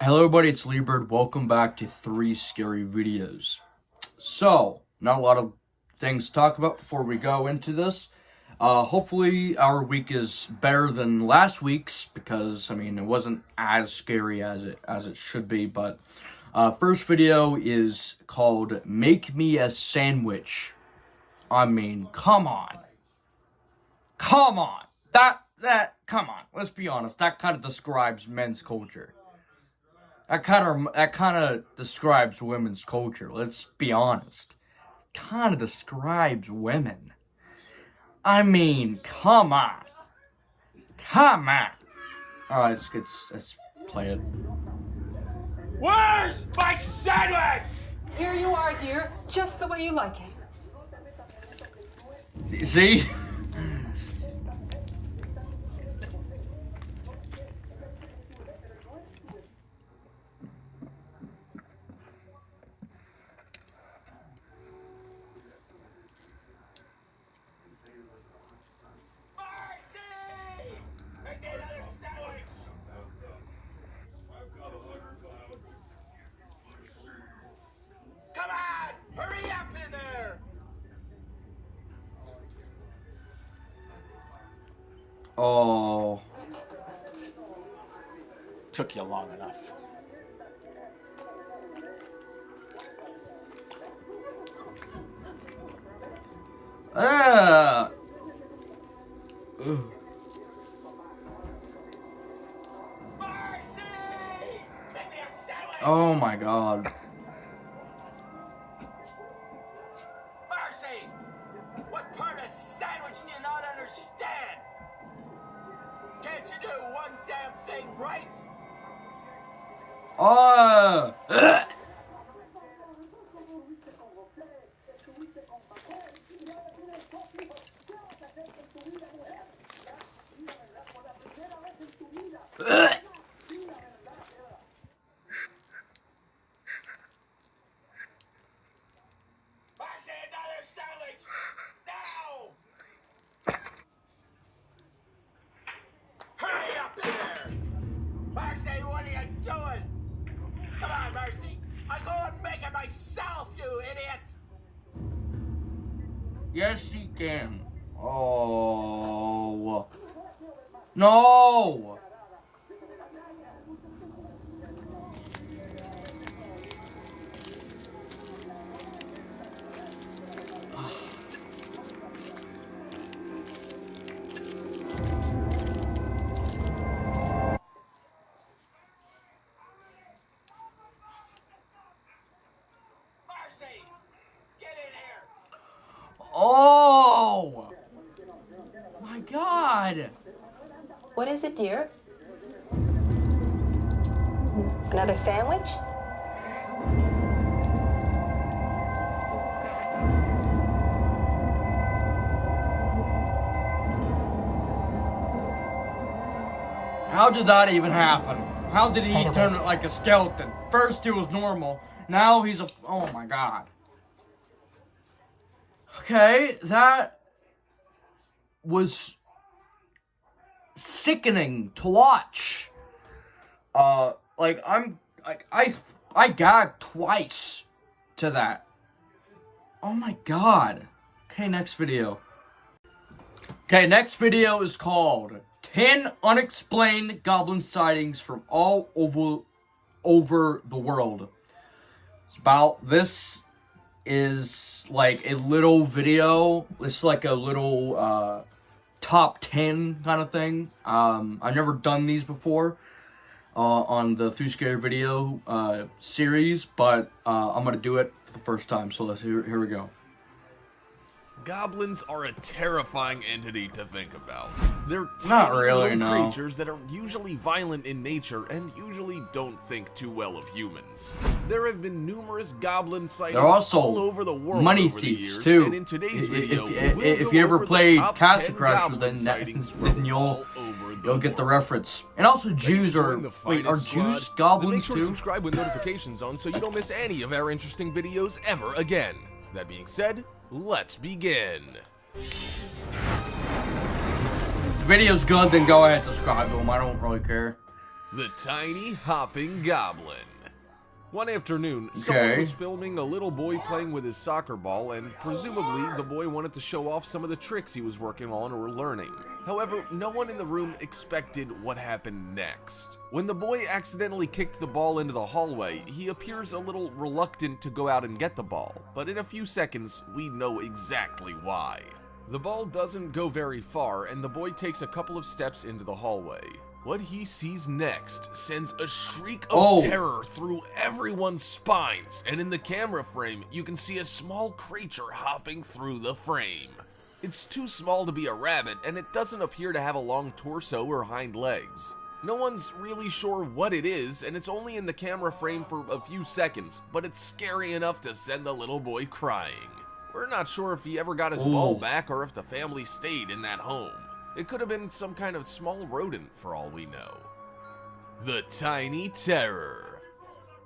Hello everybody, it's Liebert. Welcome back to 3 Scary Videos. So, not a lot of things to talk about before we go into this. Hopefully our week is better than last week's because, it wasn't as scary as it should be. But, first video is called Make Me a Sandwich. Come on. Come on. Come on. Let's be honest. That kind of describes men's culture. That kind of describes women's culture. Let's be honest. Kind of describes women. Come on. Come on. Alright, let's play it. Where's my sandwich? Here you are, dear. Just the way you like it. See? Come on! Hurry up in there! Oh. Took you long enough. Ugh. Marcy! Make me a sandwich! Oh my god. Marcy! What part of sandwich do you not understand? Can't you do one damn thing right? Oh. Marcy, another sandwich! Now! Hurry up in there! Marcy, what are you doing? Come on, Marcy! I go and make it myself, you idiot! Yes, she can. Oh. No. Marcy! Get in here! Oh. My God. What is it, dear? Another sandwich? How did that even happen? How did he Wait a turn minute. like a skeleton? First he was normal. Now he's a... Oh my God. Okay, that was sickening to watch. I gagged twice to that. Oh my God. Okay, next video. Okay, next video is called 10 Unexplained Goblin Sightings from All Over the World. This is like a little video. It's like a little top 10 kind of thing. I've never done these before on the 3 Scary Video series, but I'm gonna do it for the first time. So here we go. Goblins are a terrifying entity to think about. They're Not tiny really, little no. creatures that are usually violent in nature and usually don't think too well of humans. There have been numerous goblin sightings They're also all over the world money over the thieves years, too. and in today's video, If we'll you go ever over the played top Castle 10 Crusher, goblin then sightings from you'll all over the get the world. reference. And also Jews are Enjoying the wait, are finest Jews squad? Then goblins make sure to too? subscribe with notifications on so you don't miss any of our interesting videos ever again. That being said, let's begin. If the video's good, then go ahead and subscribe to them. I don't really care. The Tiny Hopping Goblin. One afternoon, someone was filming a little boy playing with his soccer ball, and presumably the boy wanted to show off some of the tricks he was working on or learning. However, no one in the room expected what happened next. When the boy accidentally kicked the ball into the hallway, he appears a little reluctant to go out and get the ball, but in a few seconds, we know exactly why. The ball doesn't go very far, and the boy takes a couple of steps into the hallway. What he sees next sends a shriek of terror through everyone's spines, and in the camera frame, you can see a small creature hopping through the frame. It's too small to be a rabbit, and it doesn't appear to have a long torso or hind legs. No one's really sure what it is, and it's only in the camera frame for a few seconds, but it's scary enough to send the little boy crying. We're not sure if he ever got his ball back or if the family stayed in that home. It could have been some kind of small rodent for all we know. The Tiny Terror.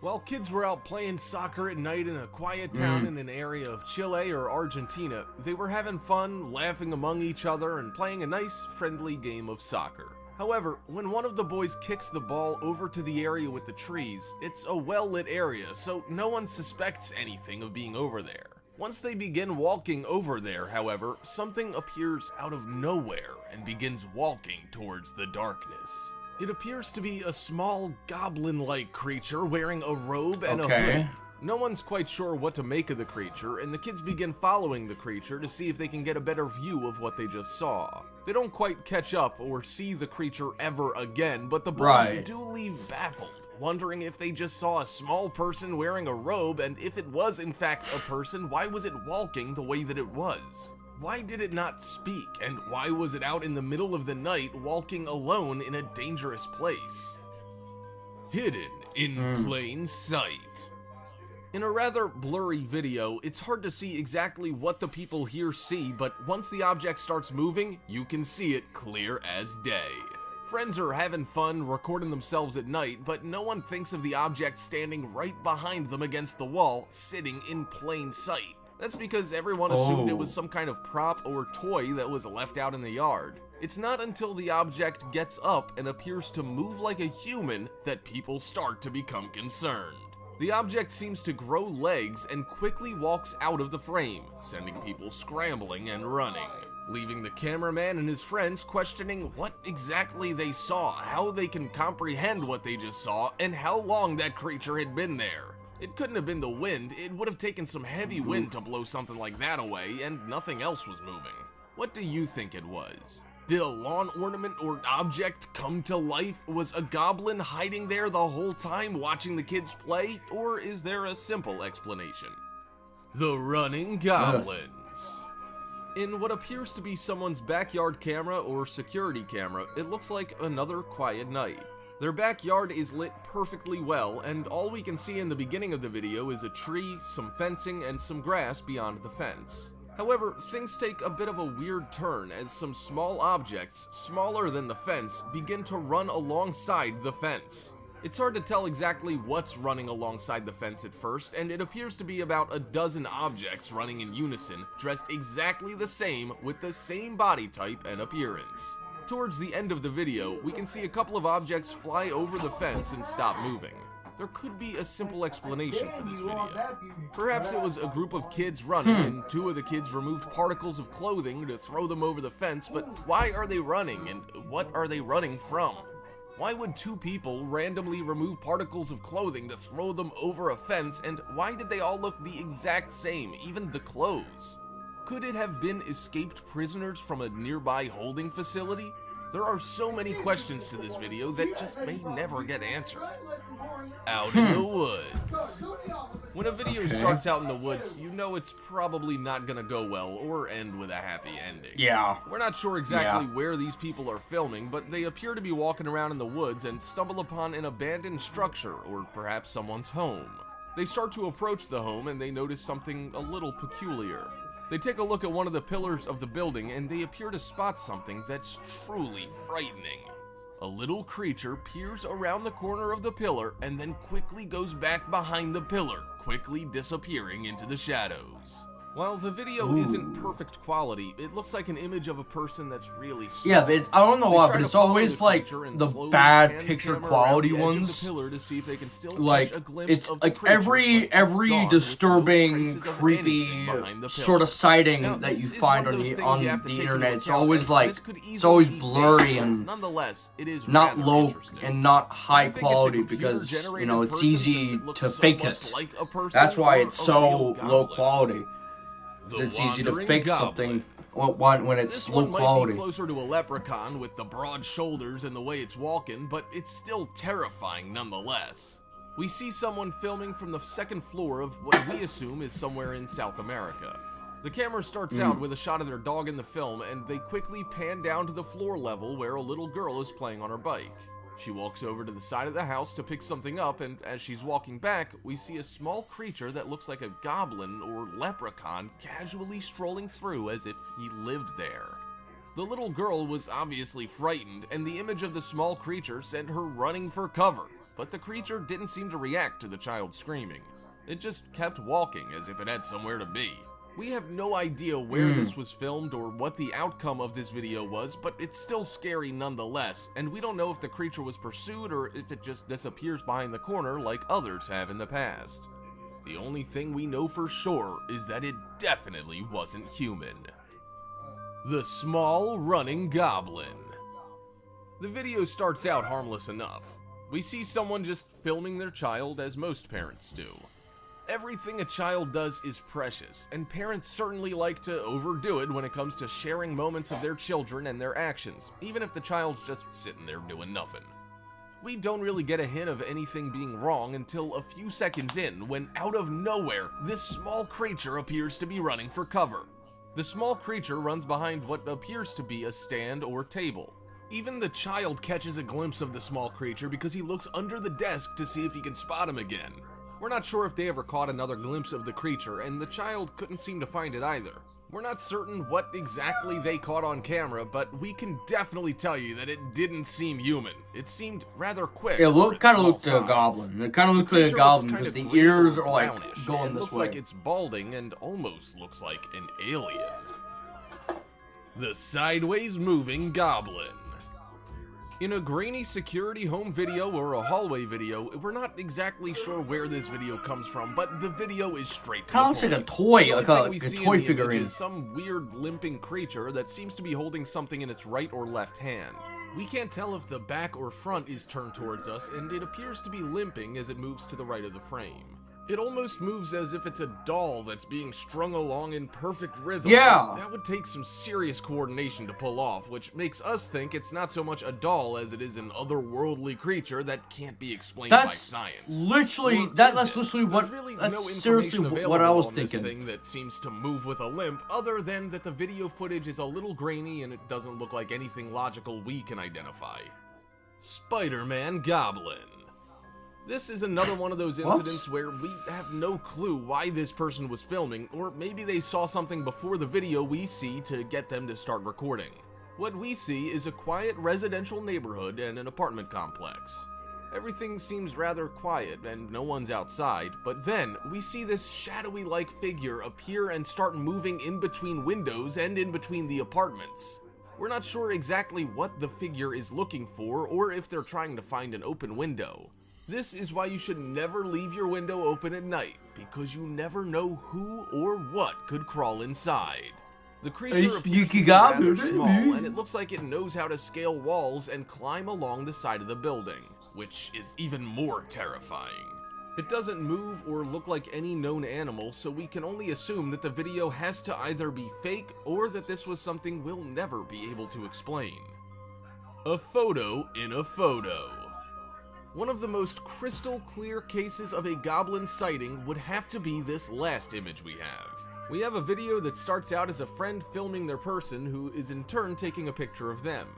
While kids were out playing soccer at night in a quiet town in an area of Chile or Argentina, they were having fun, laughing among each other, and playing a nice, friendly game of soccer. However, when one of the boys kicks the ball over to the area with the trees, it's a well-lit area, so no one suspects anything of being over there. Once they begin walking over there, however, something appears out of nowhere and begins walking towards the darkness. It appears to be a small goblin-like creature wearing a robe and a hoodie. No one's quite sure what to make of the creature, and the kids begin following the creature to see if they can get a better view of what they just saw. They don't quite catch up or see the creature ever again, but the boys do leave baffled, wondering if they just saw a small person wearing a robe, and if it was in fact a person, why was it walking the way that it was? Why did it not speak, and why was it out in the middle of the night walking alone in a dangerous place? Hidden in plain sight. In a rather blurry video, it's hard to see exactly what the people here see, but once the object starts moving, you can see it clear as day. Friends are having fun recording themselves at night, but no one thinks of the object standing right behind them against the wall, sitting in plain sight. That's because everyone assumed it was some kind of prop or toy that was left out in the yard. It's not until the object gets up and appears to move like a human that people start to become concerned. The object seems to grow legs and quickly walks out of the frame, sending people scrambling and running, leaving the cameraman and his friends questioning what exactly they saw, how they can comprehend what they just saw, and how long that creature had been there. It couldn't have been the wind. It would have taken some heavy wind to blow something like that away, and nothing else was moving. What do you think it was? Did a lawn ornament or object come to life? Was a goblin hiding there the whole time watching the kids play? Or is there a simple explanation? The Running Goblins. In what appears to be someone's backyard camera or security camera, it looks like another quiet night. Their backyard is lit perfectly well, and all we can see in the beginning of the video is a tree, some fencing, and some grass beyond the fence. However, things take a bit of a weird turn as some small objects, smaller than the fence, begin to run alongside the fence. It's hard to tell exactly what's running alongside the fence at first, and it appears to be about a dozen objects running in unison, dressed exactly the same with the same body type and appearance. Towards the end of the video, we can see a couple of objects fly over the fence and stop moving. There could be a simple explanation for this video. Perhaps it was a group of kids running, and two of the kids removed particles of clothing to throw them over the fence, but why are they running, and what are they running from? Why would two people randomly remove particles of clothing to throw them over a fence, and why did they all look the exact same, even the clothes? Could it have been escaped prisoners from a nearby holding facility? There are so many questions to this video that just may never get answered. Out in the woods. When a video starts out in the woods, you know it's probably not gonna go well or end with a happy ending. Yeah. We're not sure exactly where these people are filming, but they appear to be walking around in the woods and stumble upon an abandoned structure or perhaps someone's home. They start to approach the home and they notice something a little peculiar. They take a look at one of the pillars of the building and they appear to spot something that's truly frightening. A little creature peers around the corner of the pillar and then quickly goes back behind the pillar, quickly disappearing into the shadows. While the video isn't perfect quality, it looks like an image of a person that's really small. Yeah, but I don't know why, but it's always like the bad picture quality ones. Like it's like every disturbing, creepy sort of sighting that you find on the internet. It's always like it's always blurry and not low and not high quality because you know it's easy to fake it. That's why it's so low quality. It's easy to fake something when it's low quality. Might be closer to a leprechaun with the broad shoulders and the way it's walking, but it's still terrifying nonetheless. We see someone filming from the second floor of what we assume is somewhere in South America. The camera starts out with a shot of their dog in the film, and they quickly pan down to the floor level where a little girl is playing on her bike. She walks over to the side of the house to pick something up, and as she's walking back, we see a small creature that looks like a goblin or leprechaun casually strolling through as if he lived there. The little girl was obviously frightened, and the image of the small creature sent her running for cover, but the creature didn't seem to react to the child screaming. It just kept walking as if it had somewhere to be. We have no idea where this was filmed or what the outcome of this video was, but it's still scary nonetheless, and we don't know if the creature was pursued or if it just disappears behind the corner like others have in the past. The only thing we know for sure is that it definitely wasn't human. The Small Running Goblin. The video starts out harmless enough. We see someone just filming their child as most parents do. Everything a child does is precious, and parents certainly like to overdo it when it comes to sharing moments of their children and their actions, even if the child's just sitting there doing nothing. We don't really get a hint of anything being wrong until a few seconds in, when out of nowhere, this small creature appears to be running for cover. The small creature runs behind what appears to be a stand or table. Even the child catches a glimpse of the small creature because he looks under the desk to see if he can spot him again. We're not sure if they ever caught another glimpse of the creature, and the child couldn't seem to find it either. We're not certain what exactly they caught on camera, but we can definitely tell you that it didn't seem human. It seemed rather quick. It kind of looked like a goblin. It kind of looked like a goblin because the ears are like going this way. It looks like it's balding and almost looks like an alien. The Sideways Moving Goblin. In a grainy security home video or a hallway video, we're not exactly sure where this video comes from, but the video is straight to the point. Kind of like a toy, like a toy figurine. Some weird limping creature that seems to be holding something in its right or left hand. We can't tell if the back or front is turned towards us, and it appears to be limping as it moves to the right of the frame. It almost moves as if it's a doll that's being strung along in perfect rhythm. Yeah. That would take some serious coordination to pull off, which makes us think it's not so much a doll as it is an otherworldly creature that can't be explained by science. That's literally what. Really that's seriously what I was thinking. This thing that seems to move with a limp, other than that the video footage is a little grainy and it doesn't look like anything logical we can identify. Spider-Man Goblin. This is another one of those incidents where we have no clue why this person was filming, or maybe they saw something before the video we see to get them to start recording. What we see is a quiet residential neighborhood and an apartment complex. Everything seems rather quiet and no one's outside, but then we see this shadowy-like figure appear and start moving in between windows and in between the apartments. We're not sure exactly what the figure is looking for or if they're trying to find an open window. This is why you should never leave your window open at night, because you never know who or what could crawl inside. The creature appears to be rather small, and it looks like it knows how to scale walls and climb along the side of the building, which is even more terrifying. It doesn't move or look like any known animal, so we can only assume that the video has to either be fake or that this was something we'll never be able to explain. A photo in a photo. One of the most crystal clear cases of a goblin sighting would have to be this last image we have. We have a video that starts out as a friend filming their person who is in turn taking a picture of them.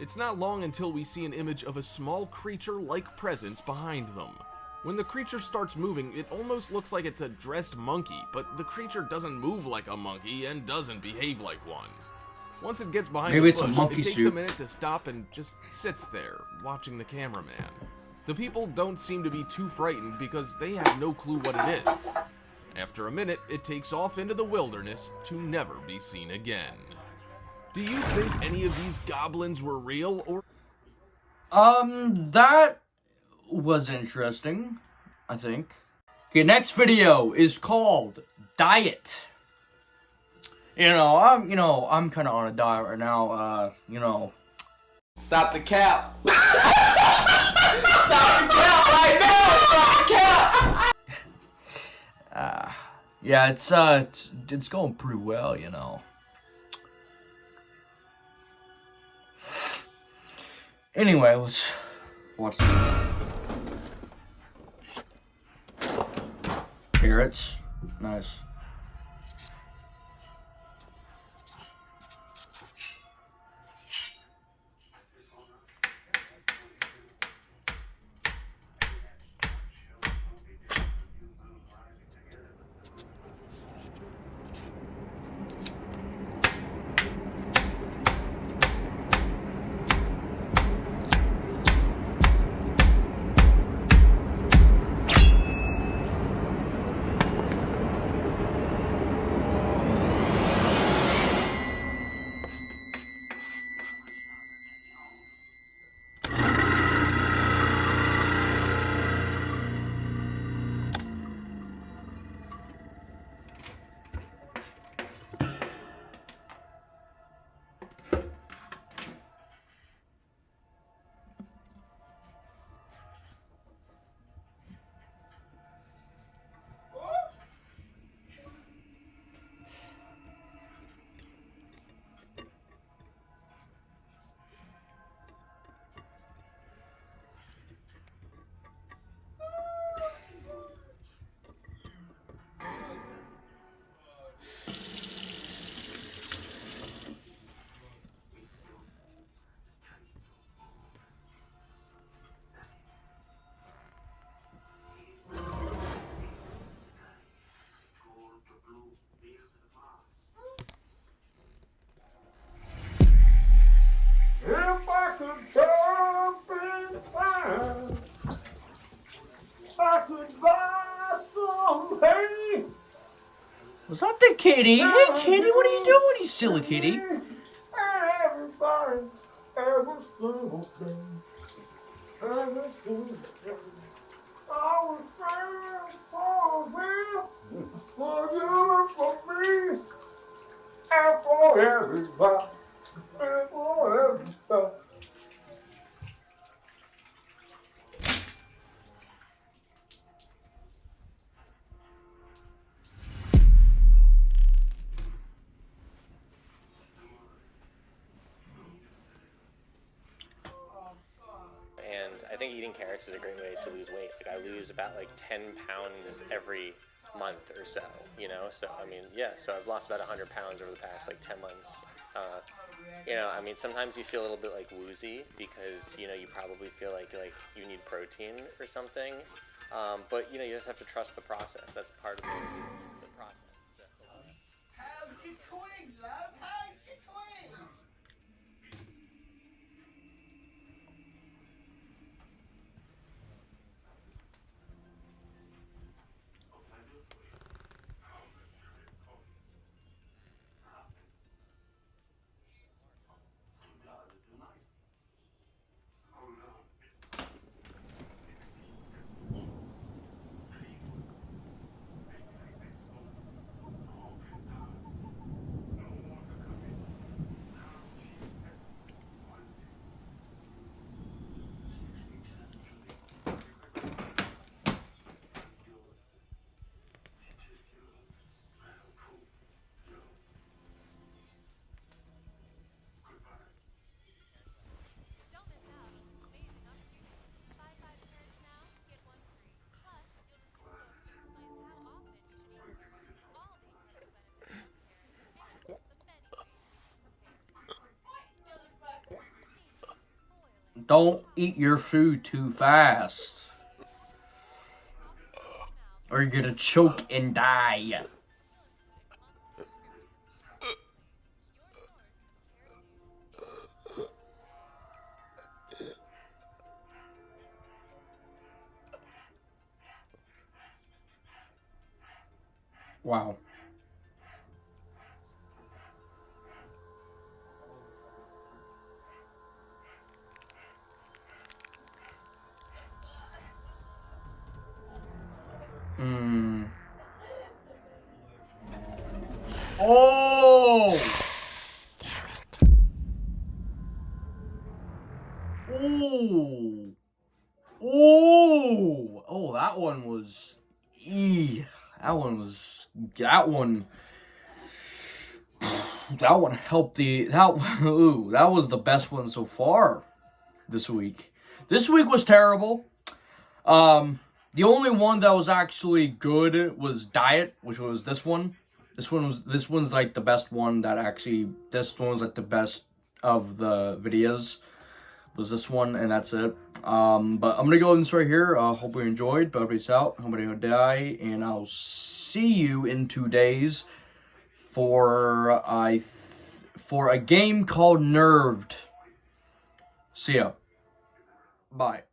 It's not long until we see an image of a small creature-like presence behind them. When the creature starts moving, it almost looks like it's a dressed monkey, but the creature doesn't move like a monkey and doesn't behave like one. Once it gets behind the bush, it takes a minute to stop and just sits there, watching the cameraman. The people don't seem to be too frightened because they have no clue what it is. After a minute, it takes off into the wilderness to never be seen again. Do you think any of these goblins were real, or... That was interesting, I think. Okay, next video is called Diet. I'm kind of on a diet right now, Stop the cap. Stop the cap right now. Stop the cap. Yeah, it's going pretty well, Anyway, let's watch the carrots. Nice. If I could jump in time, I could buy some hay. Was that the kitty? Hey, kitty, what are you doing, you silly kitty? And everybody, every single thing, every single thing. I was praying for you, for you and for me, and for everybody, and for everybody. And I think eating carrots is a great way to lose weight. Like I lose about like 10 pounds every month or so, So I mean, yeah. So I've lost about 100 pounds over the past like 10 months. I mean, sometimes you feel a little bit like woozy because you probably feel like you need protein or something. But you just have to trust the process. That's part of the process. So. How's your twig, love? How's your twig? Don't eat your food too fast, or you're gonna choke and die. Wow. Oh! Ooh. Ooh. Oh, that one was... That one was... That one helped the... Ooh, that was the best one so far this week. This week was terrible. The only one that was actually good was Diet, which was this one. This one's like the best one that actually, this one's like the best of the videos, was this one, and that's it. But I'm gonna go this right here. Hope you enjoyed, but peace out, nobody will die, and I'll see you in 2 days for a game called Nerved. See ya. Bye.